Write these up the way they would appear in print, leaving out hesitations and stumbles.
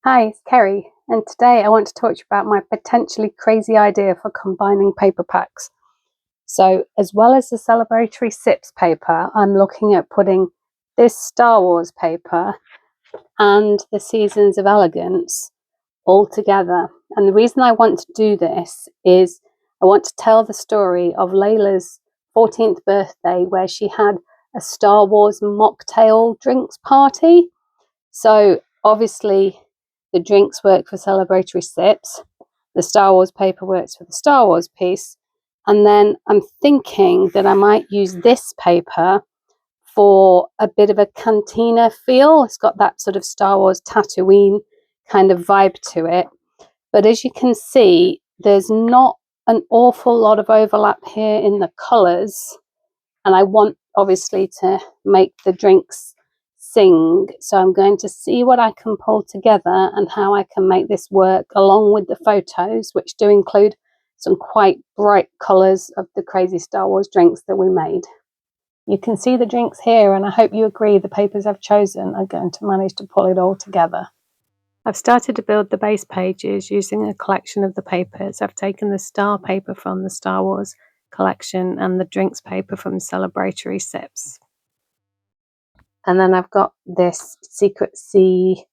Hi, it's Kerry, and today I want to talk to you about my potentially crazy idea for combining paper packs. So, as well as the celebratory sips paper, I'm looking at putting this Star Wars paper and the Seasons of Elegance all together. And the reason I want to do this is I want to tell the story of Layla's 14th birthday, where she had a Star Wars mocktail drinks party. So, obviously, the drinks work for celebratory sips, the Star Wars paper works for the Star Wars piece, and then I'm thinking that I might use this paper for a bit of a cantina feel. It's got that sort of Star Wars Tatooine kind of vibe to it. But as you can see, there's not an awful lot of overlap here in the colours, and I want obviously to make the drinks sing, so I'm going to see what I can pull together and how I can make this work, along with the photos, which do include some quite bright colours of the crazy Star Wars drinks that we made. You can see the drinks here, and I hope you agree the papers I've chosen are going to manage to pull it all together. I've started to build the base pages using a collection of the papers. I've taken the star paper from the Star Wars collection and the drinks paper from celebratory sips. And then I've got this Secret Sea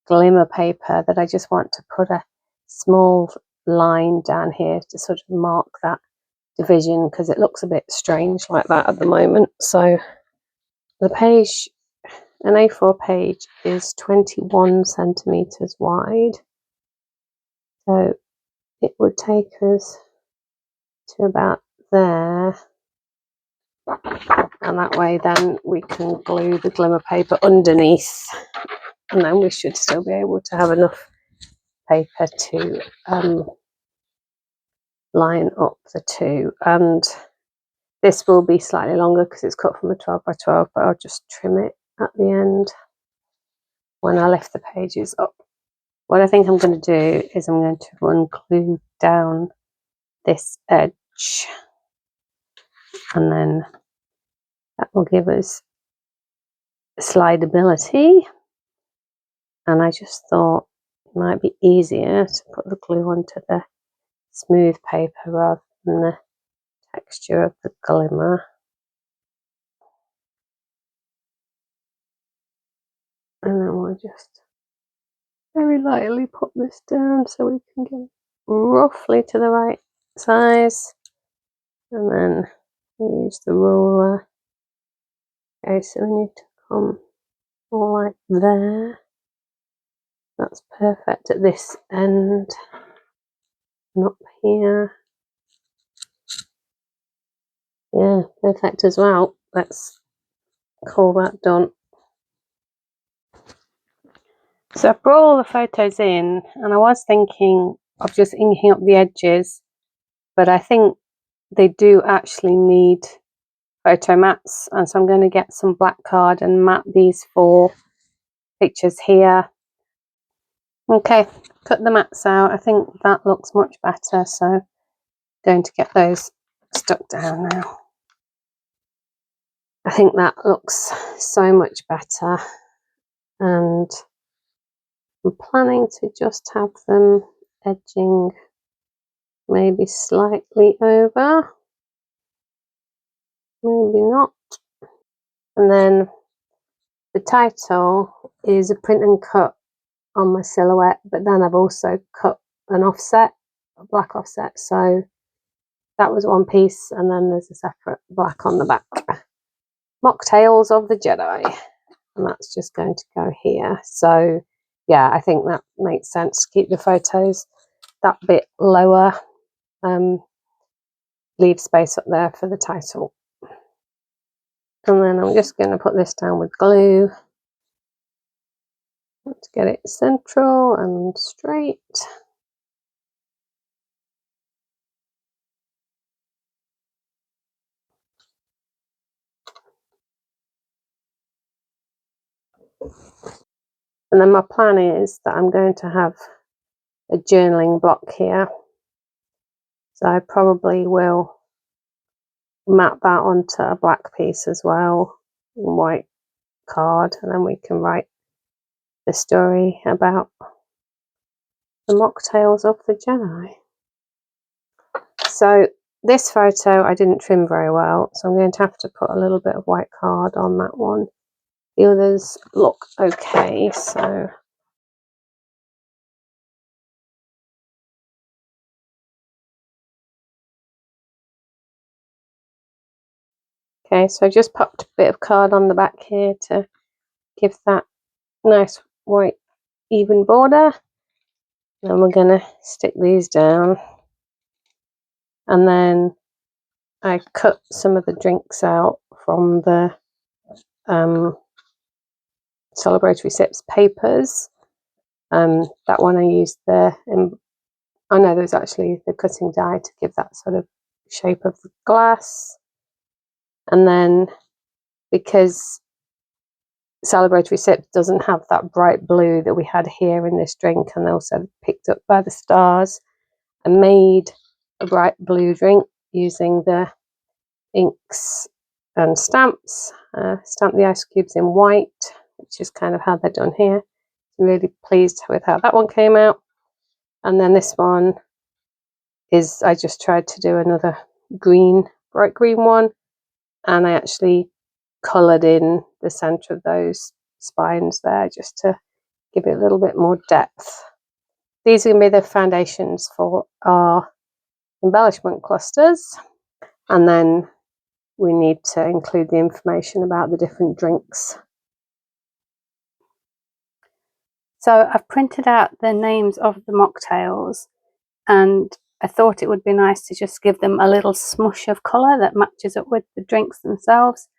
glimmer paper that I just want to put a small line down here to sort of mark that division, because it looks a bit strange like that at the moment. So the page, an A4 page, is 21 centimeters wide. So it would take us to about there. And that way then we can glue the glimmer paper underneath, and then we should still be able to have enough paper to line up the two. And this will be slightly longer because it's cut from a 12 by 12, but I'll just trim it at the end when I lift the pages up. What I think I'm going to do is I'm going to run glue down this edge, and then that will give us slidability. And I just thought it might be easier to put the glue onto the smooth paper rather than the texture of the glimmer. And then we'll just very lightly put this down so we can get it roughly to the right size, and then use the ruler. Okay, so we need to come like there. That's perfect at this end, and up here. Yeah, perfect as well. Let's call that done. So I brought all the photos in, and I was thinking of just inking up the edges, but I think they do actually need photo mats, and so I'm going to get some black card and mat these 4 pictures here. Okay, cut the mats out. I think that looks much better, so I'm going to get those stuck down now. I think that looks so much better, and I'm planning to just have them edging maybe slightly over, maybe not. And then the title is a print and cut on my silhouette, but then I've also cut an offset, a black offset, so that was one piece, and then there's a separate black on the back. Mocktails of the Jedi, and that's just going to go here. So yeah, I think that makes sense. Keep the photos that bit lower, leave space up there for the title. And then I'm just going to put this down with glue to get it central and straight. And then my plan is that I'm going to have a journaling block here. So I probably will map that onto a black piece as well, white card, and then we can write the story about the mocktails of the Jedi. So this photo I didn't trim very well, so I'm going to have to put a little bit of white card on that one. The others look okay, so okay, so I just popped a bit of card on the back here to give that nice white even border. Then we're going to stick these down, and then I cut some of the drinks out from the celebratory sips papers. That one I used the oh no, there was actually the cutting die to give that sort of shape of the glass. And then because celebratory sips doesn't have that bright blue that we had here in this drink, and also picked up by the stars, I made a bright blue drink using the inks and stamps. Stamped the ice cubes in white, which is kind of how they're done here. I'm really pleased with how that one came out. And then this one is, I just tried to do another green, bright green one, and I actually coloured in the centre of those spines there just to give it a little bit more depth. These are going to be the foundations for our embellishment clusters, and then we need to include the information about the different drinks. So I've printed out the names of the mocktails, and I thought it would be nice to just give them a little smush of colour that matches up with the drinks themselves.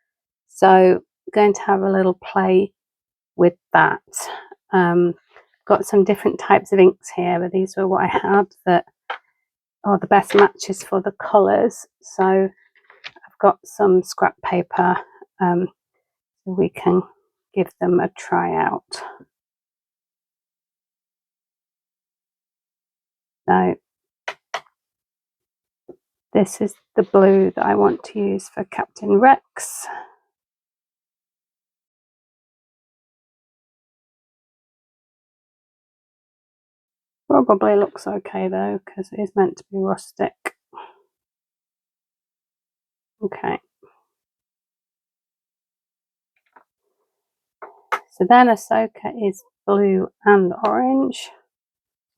So I'm going to have a little play with that. Got some different types of inks here, but these were what I had that are the best matches for the colours. So I've got some scrap paper, so we can give them a try out. So this is the blue that I want to use for Captain Rex. Probably looks okay though, because it is meant to be rustic. Okay. So then Ahsoka is blue and orange.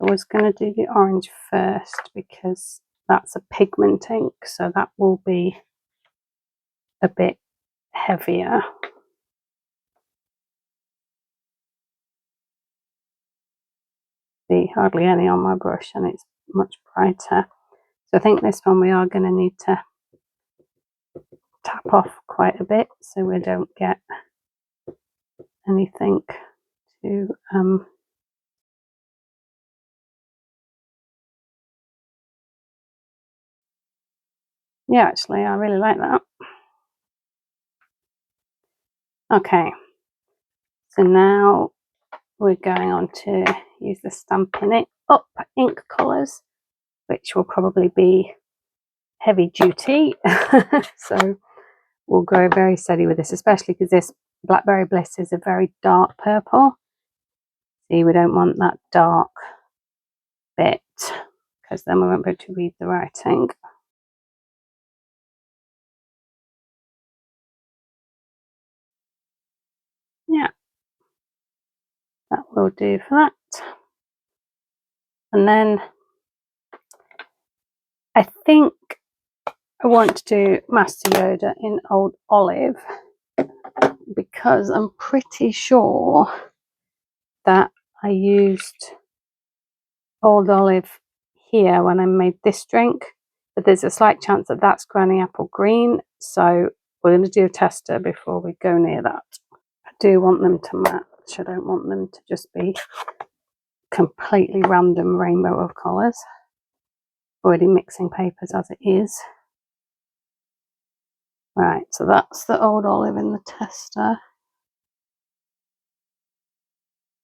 I was going to do the orange first because that's a pigment ink, so that will be a bit heavier. See, hardly any on my brush, and it's much brighter. So I think this one we are going to need to tap off quite a bit so we don't get anything to yeah, actually I really like that. Okay, so now we're going on to use the Stampin' It Up ink colours, which will probably be heavy duty. So we'll go very steady with this, especially because this Blackberry Bliss is a very dark purple. See, we don't want that dark bit because then we won't be able to read the writing. Yeah, that will do for that. And then I think I want to do Master Yoda in Old Olive because I'm pretty sure that I used Old Olive here when I made this drink, but there's a slight chance that that's Granny Apple Green, so we're going to do a tester before we go near that. I do want them to match. I don't want them to just be completely random rainbow of colours. Already mixing papers as it is. Right, so that's the Old Olive in the tester.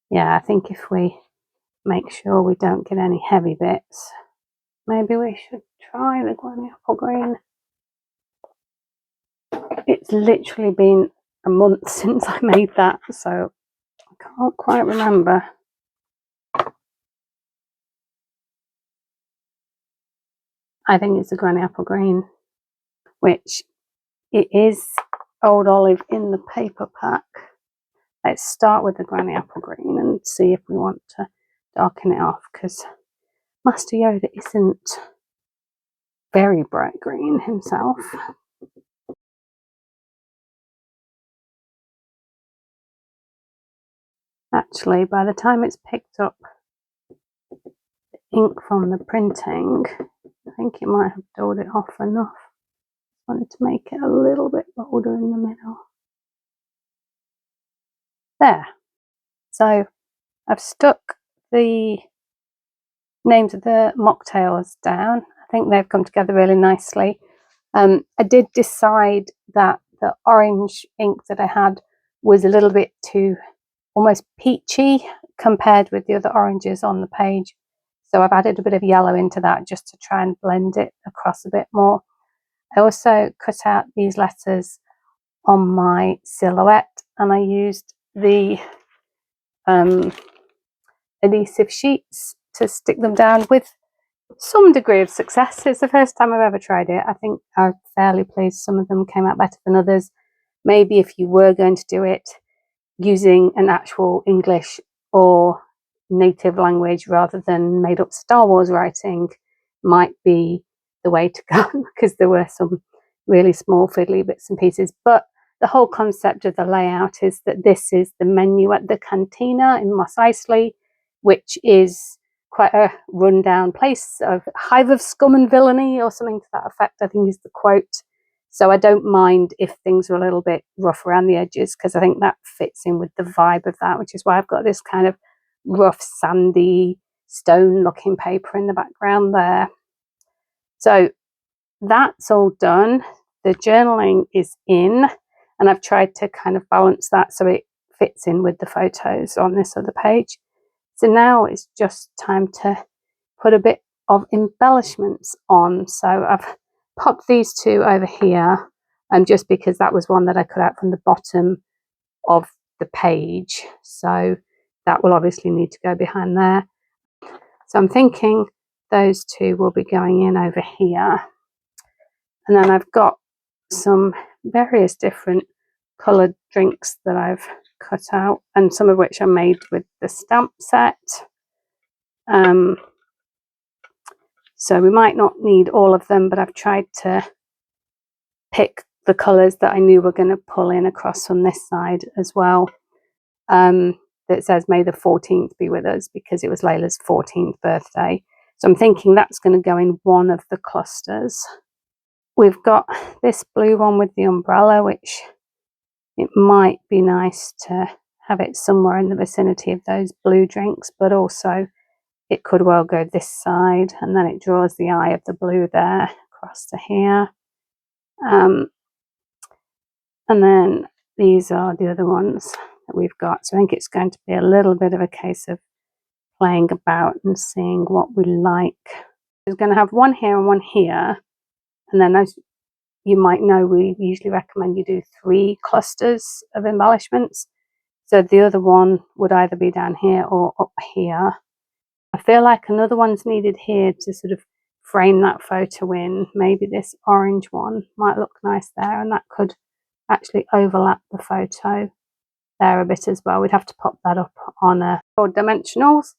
Yeah, I think if we make sure we don't get any heavy bits, maybe we should try the Granny Apple Green. It's literally been a month since I made that, so I can't quite remember. I think it's a granny apple green, which it is old olive in the paper pack. Let's start with the granny apple green and see if we want to darken it off, because Master Yoda isn't very bright green himself. Actually, by the time it's picked up the ink from the printing, I think it might have dulled it off enough. I wanted to make it a little bit bolder in the middle. There. So I've stuck the names of the mocktails down. I think they've come together really nicely. I did decide that the orange ink that I had was a little bit too almost peachy compared with the other oranges on the page. So I've added a bit of yellow into that just to try and blend it across a bit more. I also cut out these letters on my silhouette, and I used the adhesive sheets to stick them down with some degree of success. It's the first time I've ever tried it. I think I'm fairly pleased. Some of them came out better than others. Maybe if you were going to do it using an actual English or native language rather than made up Star Wars writing might be the way to go, because there were some really small fiddly bits and pieces. But the whole concept of the layout is that this is the menu at the cantina in Mos Eisley, which is quite a rundown place, of hive of scum and villainy or something to that effect, I think is the quote. So I don't mind if things are a little bit rough around the edges, because I think that fits in with the vibe of that, which is why I've got this kind of rough, sandy, stone-looking paper in the background there. So that's all done. The journaling is in, and I've tried to kind of balance that so it fits in with the photos on this other page. So now it's just time to put a bit of embellishments on. So I've popped these two over here, just because that was one that I cut out from the bottom of the page. So that will obviously need to go behind there. So I'm thinking those two will be going in over here. And then I've got some various different coloured drinks that I've cut out, and some of which I made with the stamp set. So we might not need all of them, but I've tried to pick the colours that I knew were going to pull in across from this side as well. That says May the 14th be with us, because it was Layla's 14th birthday. So I'm thinking that's going to go in one of the clusters. We've got this blue one with the umbrella, which it might be nice to have it somewhere in the vicinity of those blue drinks, but also it could well go this side, and then it draws the eye of the blue there across to here. And then these are the other ones that we've got. So I think it's going to be a little bit of a case of playing about and seeing what we like. We're going to have one here and one here. And then, as you might know, we usually recommend you do 3 clusters of embellishments. So the other one would either be down here or up here. I feel like another one's needed here to sort of frame that photo in. Maybe this orange one might look nice there, and that could actually overlap the photo there a bit as well. We'd have to pop that up on a dimensionals,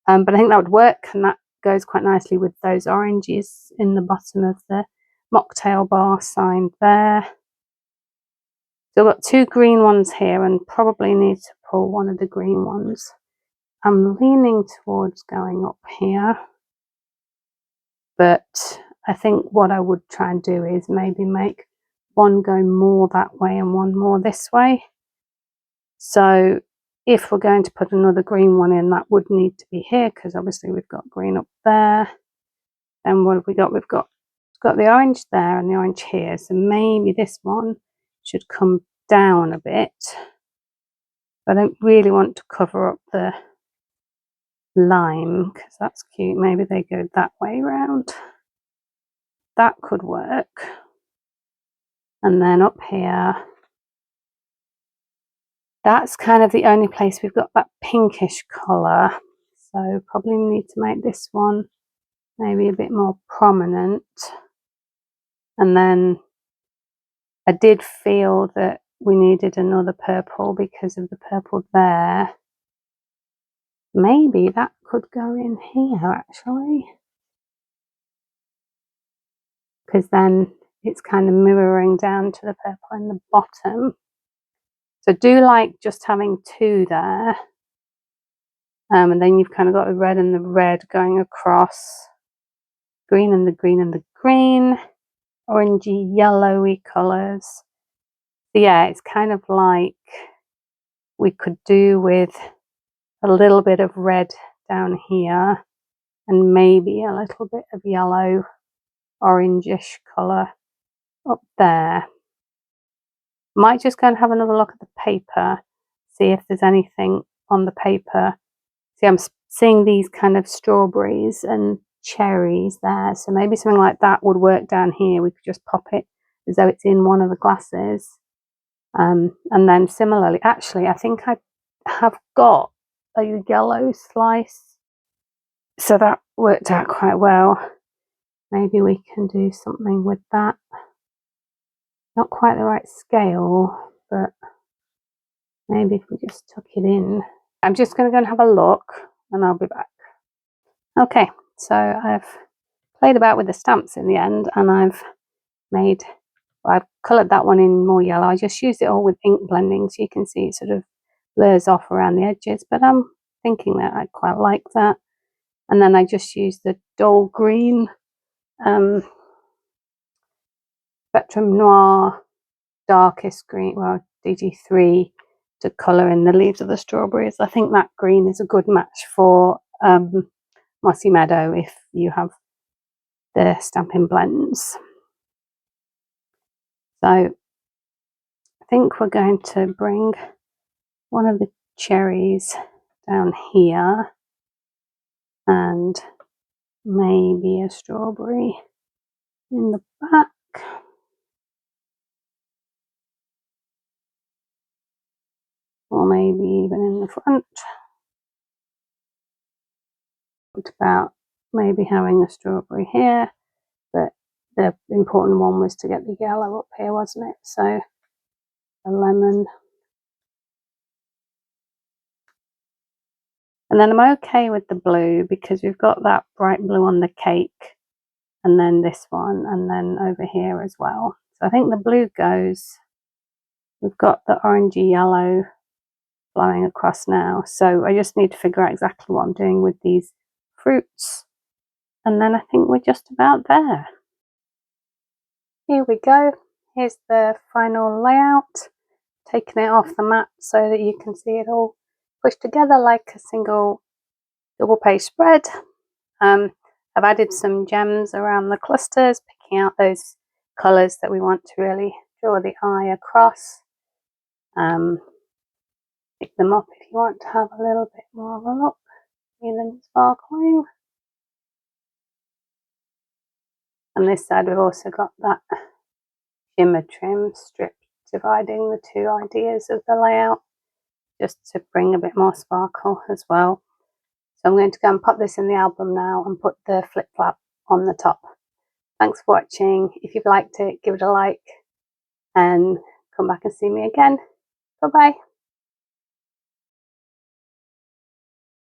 but I think that would work, and that goes quite nicely with those oranges in the bottom of the mocktail bar sign there. So I've got 2 green ones here, and probably need to pull one of the green ones. I'm leaning towards going up here, but I think what I would try and do is maybe make one go more that way and one more this way. So if we're going to put another green one in, that would need to be here, because obviously we've got green up there. And what have we got? We've got the orange there and the orange here. So maybe this one should come down a bit. But I don't really want to cover up the lime, because that's cute. Maybe they go that way round. That could work. And then up here, that's kind of the only place we've got that pinkish colour. So probably need to make this one maybe a bit more prominent. And then I did feel that we needed another purple because of the purple there. Maybe that could go in here actually, because then it's kind of mirroring down to the purple in the bottom. So do like just having two there. And then you've kind of got the red and the red going across, green and the green and the green, orangey yellowy colours. So yeah, it's kind of like we could do with a little bit of red down here and maybe a little bit of yellow orangish colour up there. Might just go and have another look at the paper, see if there's anything on the paper. See, I'm seeing these kind of strawberries and cherries there, so maybe something like that would work down here. We could just pop it as though it's in one of the glasses. And then similarly, actually I think I have got a yellow slice, so that worked out quite well. Maybe we can do something with that. Not quite the right scale, but maybe if we just tuck it in. I'm just going to go and have a look and I'll be back. Okay, so I've played about with the stamps in the end, and I've coloured that one in more yellow. I just used it all with ink blending, so you can see it sort of blurs off around the edges, but I'm thinking that I quite like that. And then I just used the dull green Spectrum Noir darkest green, well, DG3, to colour in the leaves of the strawberries. I think that green is a good match for Mossy Meadow if you have the Stampin' Blends. So I think we're going to bring one of the cherries down here and maybe a strawberry in the back. Or maybe even in the front. What about maybe having a strawberry here, but the important one was to get the yellow up here, wasn't it? So a lemon. And then I'm okay with the blue because we've got that bright blue on the cake, and then this one, and then over here as well. So I think the blue goes. We've got the orangey yellow flowing across now, so I just need to figure out exactly what I'm doing with these fruits, and then I think we're just about there. Here we go. Here's the final layout, taking it off the mat so that you can see it all pushed together like a single double page spread. I've added some gems around the clusters, picking out those colours that we want to really draw the eye across. Pick them up if you want to have a little bit more of a look, see them sparkling. And this side we've also got that shimmer trim strip dividing the two ideas of the layout, just to bring a bit more sparkle as well. So I'm going to go and pop this in the album now and put the flip flap on the top. Thanks for watching. If you've liked it, give it a like and come back and see me again. Bye bye.